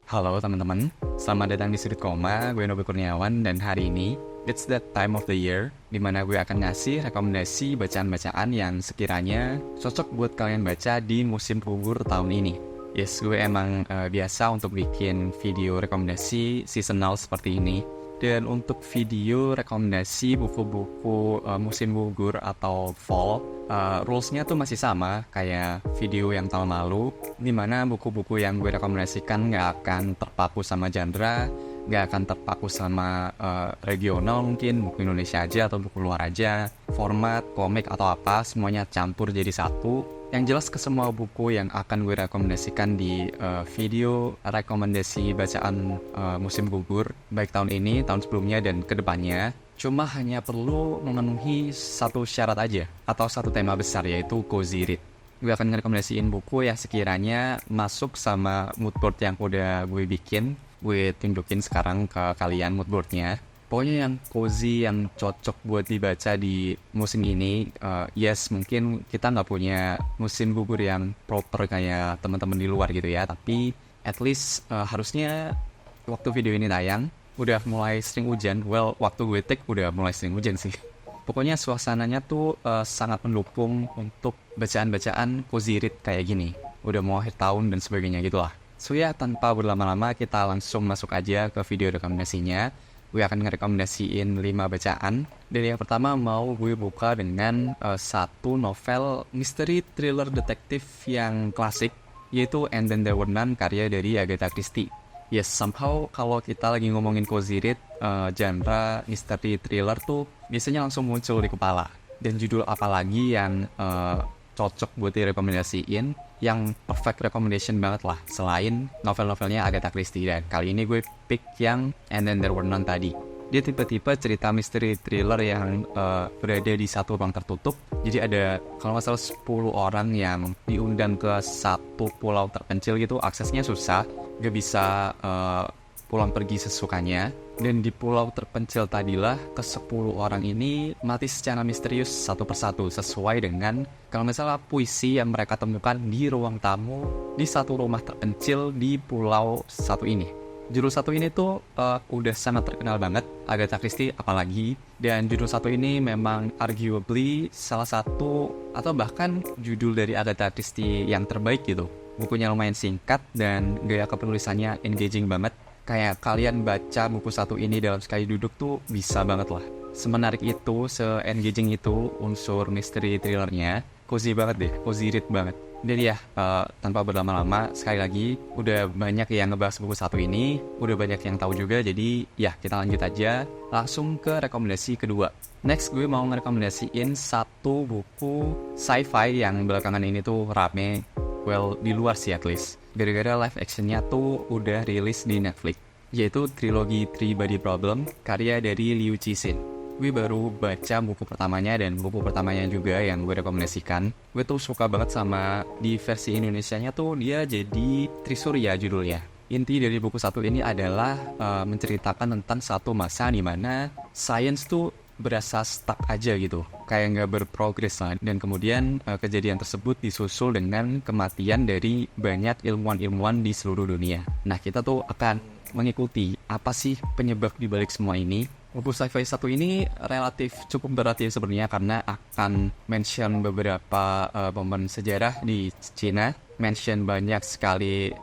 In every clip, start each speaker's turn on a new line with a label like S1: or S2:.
S1: Halo teman-teman, selamat datang di Sudut Koma, gue Nobi Kurniawan dan hari ini it's that time of the year dimana gue akan ngasih rekomendasi bacaan-bacaan yang sekiranya cocok buat kalian baca di musim gugur tahun ini. Yes, gue emang biasa untuk bikin video rekomendasi seasonal seperti ini. Dan untuk video rekomendasi buku-buku musim gugur atau fall, rules-nya tuh masih sama kayak video yang tahun lalu, dimana buku-buku yang gue rekomendasikan nggak akan terpaku sama genre, nggak akan terpaku sama regional mungkin, buku Indonesia aja atau buku luar aja, format, komik atau apa, semuanya campur jadi satu. Yang jelas ke semua buku yang akan gue rekomendasikan di video rekomendasi bacaan musim gugur, baik tahun ini, tahun sebelumnya, dan kedepannya, cuma hanya perlu memenuhi satu syarat aja, atau satu tema besar, yaitu cozy read. Gue akan ngerekomendasiin buku yang sekiranya masuk sama moodboard yang udah gue bikin. Gue tunjukin sekarang ke kalian moodboardnya. Pokoknya yang cozy, yang cocok buat dibaca di musim ini. Yes, mungkin kita nggak punya musim gugur yang proper kayak teman-teman di luar gitu ya. Tapi at least harusnya waktu video ini tayang udah mulai sering hujan. Well, waktu gue take udah mulai sering hujan sih. Pokoknya suasananya tuh sangat mendukung untuk bacaan-bacaan cozy read kayak gini. Udah mau akhir tahun dan sebagainya gitulah. So ya, tanpa berlama-lama kita langsung masuk aja ke video rekomendasinya. Gue akan ngerekomendasiin 5 bacaan. Dan yang pertama mau gue buka dengan satu novel misteri thriller detektif yang klasik, yaitu And Then There Were None karya dari Agatha Christie. Yes, somehow kalau kita lagi ngomongin cozy read, genre misteri thriller tuh biasanya langsung muncul di kepala. Dan judul apa lagi yang cocok buat direkomendasiin, yang perfect recommendation banget lah selain novel-novelnya Agatha Christie. Dan kali ini gue pick yang And Then There Were None tadi. Dia tipe-tipe cerita misteri thriller yang berada di satu ruang tertutup. Jadi ada kalau nggak salah 10 orang yang diundang ke satu pulau terpencil gitu. Aksesnya susah, gak bisa pulang pergi sesukanya. Dan di pulau terpencil tadilah ke-10 orang ini mati secara misterius satu persatu sesuai dengan kalau misalnya puisi yang mereka temukan di ruang tamu di satu rumah terpencil di pulau satu ini. Judul satu ini tuh udah sangat terkenal banget, Agatha Christie apalagi. Dan judul satu ini memang arguably salah satu atau bahkan judul dari Agatha Christie yang terbaik gitu. Bukunya lumayan singkat dan gaya kepenulisannya engaging banget. Kayak kalian baca buku satu ini dalam sekali duduk tuh bisa banget lah. Semenarik itu, se-engaging itu unsur misteri thrillernya. Cozy banget deh, cozy read banget. Jadi ya, tanpa berlama-lama, sekali lagi, udah banyak yang ngebahas buku satu ini, udah banyak yang tahu juga, jadi ya kita lanjut aja, langsung ke rekomendasi kedua. Next, gue mau ngerekomendasiin satu buku sci-fi yang belakangan ini tuh rame, well, di luar sih at least. Gara-gara live actionnya tuh udah rilis di Netflix, yaitu trilogi Three Body Problem, karya dari Liu Cixin. Gue baru baca buku pertamanya dan buku pertamanya juga yang gue rekomendasikan. Gue tuh suka banget sama di versi Indonesianya tuh dia jadi Trisurya judulnya. Inti dari buku satu ini adalah menceritakan tentang satu masa di mana science tuh berasa stuck aja gitu, kayak nggak berprogres lah. Dan kemudian kejadian tersebut disusul dengan kematian dari banyak ilmuwan-ilmuwan di seluruh dunia. Nah, kita tuh akan mengikuti apa sih penyebab dibalik semua ini. Buku sci-fi satu ini relatif cukup berat ya sebenarnya, karena akan mention beberapa momen sejarah di Cina, mention banyak sekali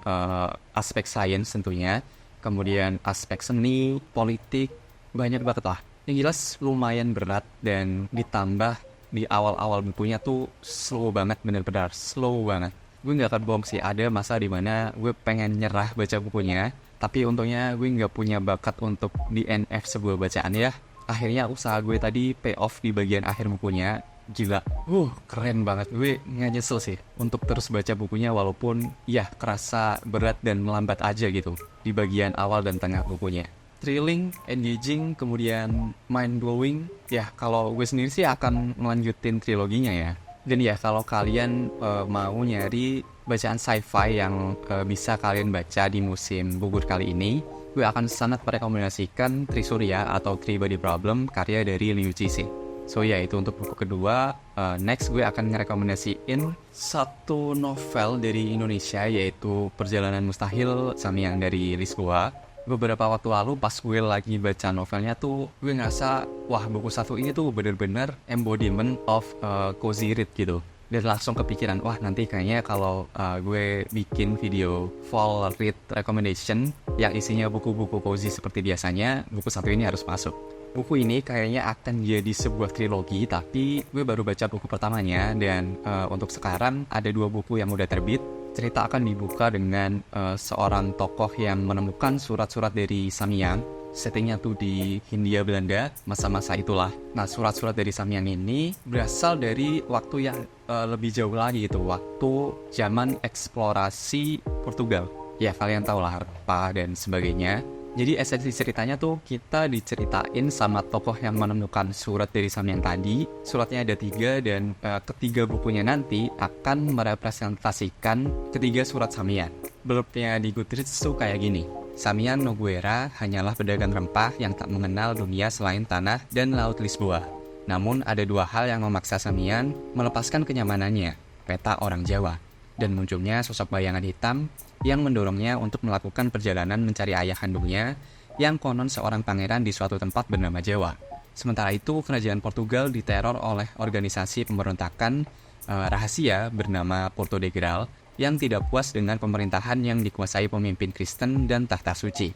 S1: aspek sains tentunya, kemudian aspek seni, politik, banyak banget lah. Yang jelas lumayan berat, dan ditambah di awal-awal bukunya tuh slow banget, bener-bener slow banget. Gue gak akan bohong sih, ada masa dimana gue pengen nyerah baca bukunya, tapi untungnya gue gak punya bakat untuk DNF sebuah bacaan ya. Akhirnya usaha gue tadi pay off di bagian akhir bukunya. Gila, keren banget. Gue gak nyesel sih untuk terus baca bukunya, walaupun ya kerasa berat dan melambat aja gitu di bagian awal dan tengah bukunya. Thrilling, engaging, kemudian mind-blowing. Ya, kalau gue sendiri sih akan melanjutin triloginya ya. Dan ya, kalau kalian mau nyari bacaan sci-fi yang bisa kalian baca di musim gugur kali ini, gue akan sangat merekomendasikan Trisurya atau Three Body Problem karya dari Liu Cixin. So ya, itu untuk buku kedua. Next gue akan ngerekomendasiin satu novel dari Indonesia, yaitu Perjalanan Mustahil Samyang dari Lisboa. Beberapa waktu lalu pas gue lagi baca novelnya tuh, gue ngerasa wah, buku satu ini tuh bener-bener embodiment of cozy read gitu. Dan langsung kepikiran, wah nanti kayaknya kalau gue bikin video fall read recommendation yang isinya buku-buku cozy seperti biasanya, buku satu ini harus masuk. Buku ini kayaknya akan jadi sebuah trilogi, tapi gue baru baca buku pertamanya, dan untuk sekarang ada 2 buku yang udah terbit. Cerita akan dibuka dengan seorang tokoh yang menemukan surat-surat dari Samyang. Settingnya tuh di Hindia Belanda, masa-masa itulah. Nah, surat-surat dari Samyang ini berasal dari waktu yang lebih jauh lagi gitu, waktu zaman eksplorasi Portugal. Ya, kalian tahu lah, Harpa dan sebagainya. Jadi esensi ceritanya tuh kita diceritain sama tokoh yang menemukan surat dari Samyang tadi. Suratnya ada 3 dan ketiga bukunya nanti akan merepresentasikan ketiga surat Samyang. Blurbnya di Goodreads tuh kayak gini. Samyang Nogueira hanyalah pedagang rempah yang tak mengenal dunia selain tanah dan laut Lisboa. Namun ada 2 hal yang memaksa Samyang melepaskan kenyamanannya, peta orang Jawa, dan munculnya sosok bayangan hitam yang mendorongnya untuk melakukan perjalanan mencari ayah kandungnya yang konon seorang pangeran di suatu tempat bernama Jawa. Sementara itu, kerajaan Portugal diteror oleh organisasi pemberontakan rahasia bernama Porto de Gral yang tidak puas dengan pemerintahan yang dikuasai pemimpin Kristen dan tahta suci.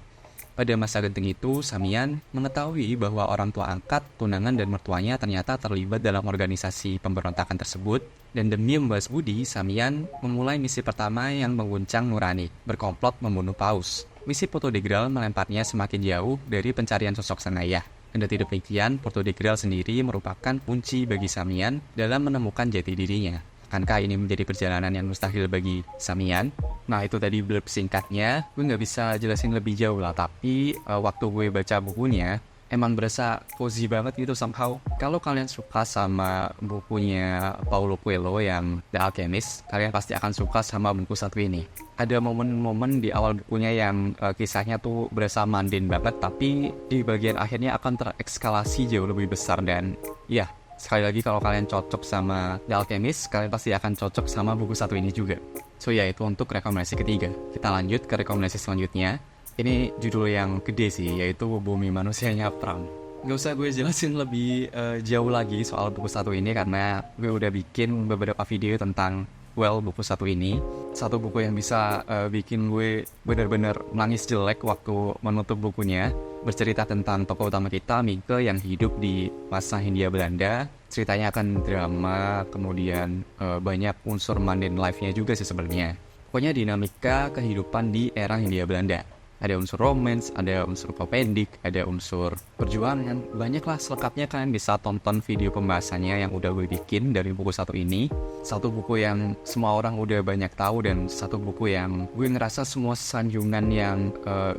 S1: Pada masa genting itu, Samyang mengetahui bahwa orang tua angkat, tunangan, dan mertuanya ternyata terlibat dalam organisasi pemberontakan tersebut, dan demi membalas budi, Samyang memulai misi pertama yang mengguncang nurani, berkomplot membunuh Paus. Misi Porto de Gral melemparnya semakin jauh dari pencarian sosok sang ayah. Kendati demikian, Porto de Gral sendiri merupakan kunci bagi Samyang dalam menemukan jati dirinya. Akankah ini menjadi perjalanan yang mustahil bagi Samyang? Nah, itu tadi blurb singkatnya. Gue nggak bisa jelasin lebih jauh lah, tapi waktu gue baca bukunya, emang berasa cozy banget gitu somehow. Kalau kalian suka sama bukunya Paulo Coelho yang The Alchemist, kalian pasti akan suka sama buku satu ini. Ada momen-momen di awal bukunya yang kisahnya tuh berasa mundane banget, tapi di bagian akhirnya akan terekskalasi jauh lebih besar. Dan ya, sekali lagi kalau kalian cocok sama The Alchemist, kalian pasti akan cocok sama buku satu ini juga. So ya, itu untuk rekomendasi ketiga. Kita lanjut ke rekomendasi selanjutnya. Ini judul yang gede sih, yaitu Bumi Manusianya Pram. Gak usah gue jelasin lebih jauh lagi soal buku satu ini, karena gue udah bikin beberapa video tentang buku satu ini. Satu buku yang bisa bikin gue benar-benar nangis jelek waktu menutup bukunya. Bercerita tentang tokoh utama kita, Mieke, yang hidup di masa Hindia Belanda. Ceritanya akan drama, kemudian banyak unsur mundane life-nya juga sih sebenarnya. Pokoknya dinamika kehidupan di era Hindia Belanda. Ada unsur romance, ada unsur komedik, ada unsur perjuangan. Banyaklah, selengkapnya kalian bisa tonton video pembahasannya yang udah gue bikin dari buku satu ini. Satu buku yang semua orang udah banyak tahu, dan satu buku yang gue ngerasa semua sanjungan yang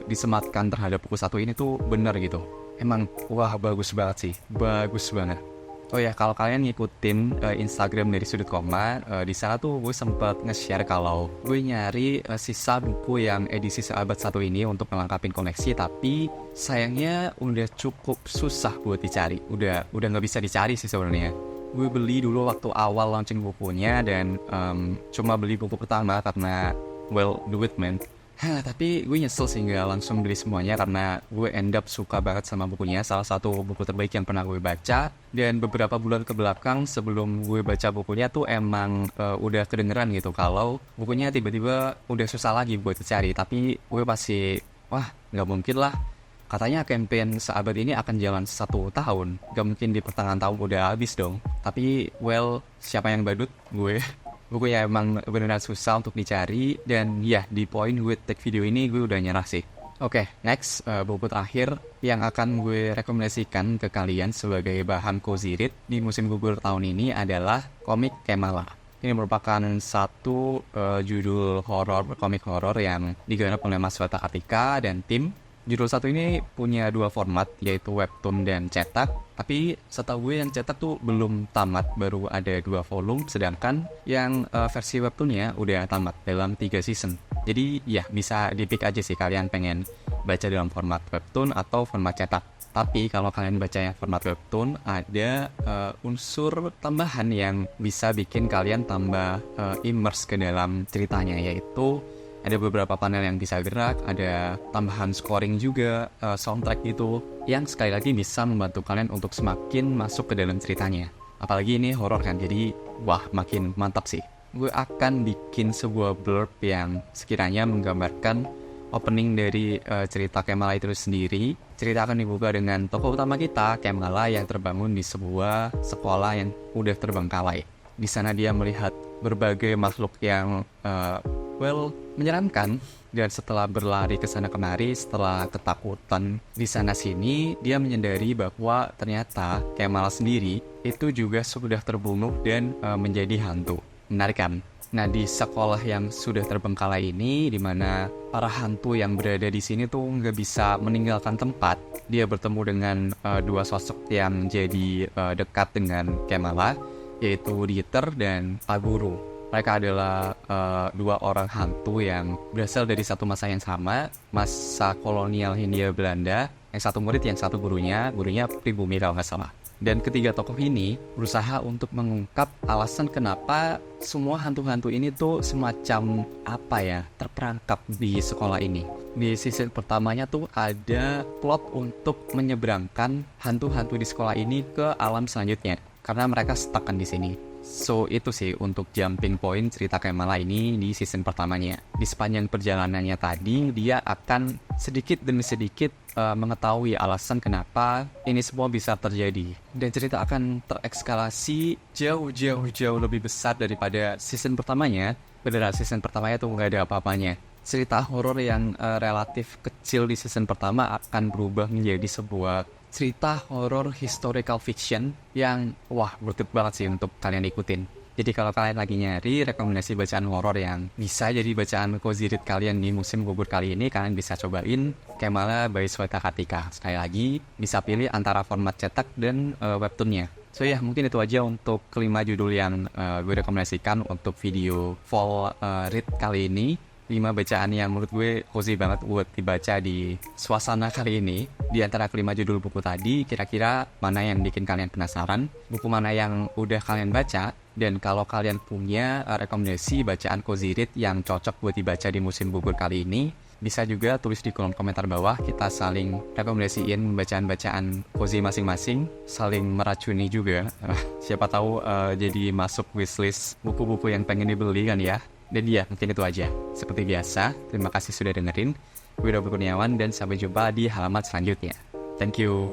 S1: disematkan terhadap buku satu ini tuh bener gitu. Emang wah, bagus banget sih, bagus banget. Oh ya, kalau kalian ngikutin Instagram dari Sudut Koma, di sana tuh gue sempat nge-share kalau gue nyari sisa buku yang edisi seabad satu ini untuk melengkapi koleksi, tapi sayangnya udah cukup susah buat dicari. Udah nggak bisa dicari sih sebenarnya. Gue beli dulu waktu awal launching bukunya, dan cuma beli buku pertama karena duit man. Tapi gue nyesel sih nggak langsung beli semuanya, karena gue end up suka banget sama bukunya. Salah satu buku terbaik yang pernah gue baca. Dan beberapa bulan kebelakang sebelum gue baca bukunya tuh emang udah kedengeran gitu kalau bukunya tiba-tiba udah susah lagi buat dicari. Tapi gue pasti, wah nggak mungkin lah. Katanya campaign seabad ini akan jalan 1 tahun. Gak mungkin di pertengahan tahun udah habis dong. Tapi siapa yang badut? Gue. Buku ya emang beneran susah untuk dicari, dan ya di poin gue take video ini gue udah nyerah sih. Oke, next buku terakhir yang akan gue rekomendasikan ke kalian sebagai bahan cozy read di musim gugur tahun ini adalah komik Kemala. Ini merupakan satu judul komik horor yang digarap oleh Mas Wata Kartika dan tim. Judul satu ini punya 2 format, yaitu webtoon dan cetak. Tapi setahu gue yang cetak tuh belum tamat, baru ada 2 volume, sedangkan yang versi webtoonnya udah tamat dalam 3 season. Jadi ya bisa dipik aja sih kalian pengen baca dalam format webtoon atau format cetak. Tapi kalau kalian baca yang format webtoon, ada unsur tambahan yang bisa bikin kalian tambah immerse ke dalam ceritanya, yaitu ada beberapa panel yang bisa gerak, ada tambahan scoring juga, soundtrack gitu, yang sekali lagi bisa membantu kalian untuk semakin masuk ke dalam ceritanya. Apalagi ini horor kan, jadi wah makin mantap sih. Gue akan bikin sebuah blurb yang sekiranya menggambarkan opening dari cerita Kemala itu sendiri. Cerita akan dibuka dengan tokoh utama kita, Kemala, yang terbangun di sebuah sekolah yang udah terbengkalai. Di sana dia melihat berbagai makhluk yang menyeramkan, dan setelah berlari ke sana kemari, setelah ketakutan di sana sini, dia menyadari bahwa ternyata Kemala sendiri itu juga sudah terbunuh dan menjadi hantu. Menarik kan? Nah, di sekolah yang sudah terbengkalai ini, di mana para hantu yang berada di sini tuh nggak bisa meninggalkan tempat, dia bertemu dengan dua sosok yang jadi dekat dengan Kemala, yaitu Dieter dan Pak Guru. Mereka adalah dua orang hantu yang berasal dari satu masa yang sama, masa kolonial Hindia Belanda. Yang satu murid, yang satu gurunya pribumi kalau nggak salah. Dan ketiga tokoh ini berusaha untuk mengungkap alasan kenapa semua hantu-hantu ini tuh semacam terperangkap di sekolah ini. Di season pertamanya tuh ada plot untuk menyeberangkan hantu-hantu di sekolah ini ke alam selanjutnya, karena mereka stuckkan di sini. So itu sih untuk jumping point cerita Kemala ini di season pertamanya. Di sepanjang perjalanannya tadi, dia akan sedikit demi sedikit mengetahui alasan kenapa ini semua bisa terjadi. Dan cerita akan terekskalasi jauh lebih besar daripada season pertamanya. Beneran season pertamanya tuh nggak ada apa-apanya. Cerita horor yang relatif kecil di season pertama akan berubah menjadi sebuah cerita horor historical fiction yang worth it banget sih untuk kalian ikutin. Jadi kalau kalian lagi nyari rekomendasi bacaan horor yang bisa jadi bacaan cozy read kalian di musim gugur kali ini, kalian bisa cobain Kemala by Sweta Kartika. Sekali lagi, bisa pilih antara format cetak dan webtoonnya. So ya, mungkin itu aja untuk kelima judul yang gue rekomendasikan untuk video fall read kali ini. 5 bacaan yang menurut gue cozy banget buat dibaca di suasana kali ini. Di antara kelima judul buku tadi, kira-kira mana yang bikin kalian penasaran? Buku mana yang udah kalian baca? Dan kalau kalian punya rekomendasi bacaan cozy read yang cocok buat dibaca di musim gugur kali ini, bisa juga tulis di kolom komentar bawah. Kita saling rekomendasiin bacaan-bacaan cozy masing-masing, saling meracuni juga. Siapa tahu jadi masuk wishlist buku-buku yang pengen dibeli kan ya. Dan ya, mungkin itu aja. Seperti biasa, terima kasih sudah dengerin. Gue Robert Kurniawan dan sampai jumpa di halaman selanjutnya. Thank you.